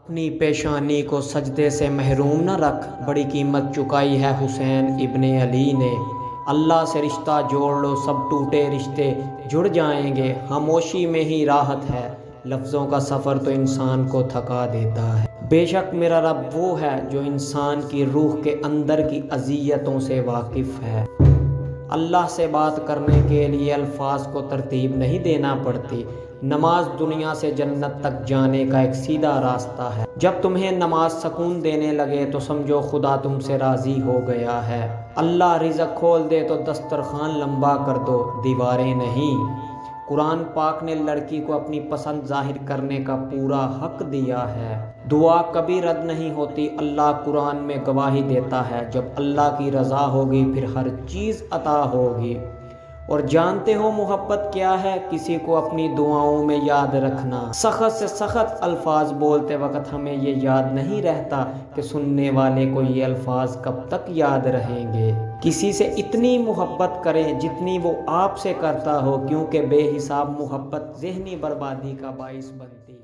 اپنی پیشانی کو سجدے سے محروم نہ رکھ، بڑی قیمت چکائی ہے حسین ابن علی نے۔ اللہ سے رشتہ جوڑ لو، سب ٹوٹے رشتے جڑ جائیں گے، خاموشی میں ہی راحت ہے، لفظوں کا سفر تو انسان کو تھکا دیتا ہے۔ بے شک میرا رب وہ ہے جو انسان کی روح کے اندر کی اذیتوں سے واقف ہے۔ اللہ سے بات کرنے کے لیے الفاظ کو ترتیب نہیں دینا پڑتی۔ نماز دنیا سے جنت تک جانے کا ایک سیدھا راستہ ہے۔ جب تمہیں نماز سکون دینے لگے تو سمجھو خدا تم سے راضی ہو گیا ہے۔ اللہ رزق کھول دے تو دسترخوان لمبا کر دو، دیواریں نہیں۔ قرآن پاک نے لڑکی کو اپنی پسند ظاہر کرنے کا پورا حق دیا ہے۔ دعا کبھی رد نہیں ہوتی، اللہ قرآن میں گواہی دیتا ہے، جب اللہ کی رضا ہوگی پھر ہر چیز عطا ہوگی۔ اور جانتے ہو محبت کیا ہے؟ کسی کو اپنی دعاؤں میں یاد رکھنا۔ سخت سے سخت الفاظ بولتے وقت ہمیں یہ یاد نہیں رہتا کہ سننے والے کو یہ الفاظ کب تک یاد رہیں گے۔ کسی سے اتنی محبت کریں جتنی وہ آپ سے کرتا ہو، کیونکہ بے حساب محبت ذہنی بربادی کا باعث بنتی ہے۔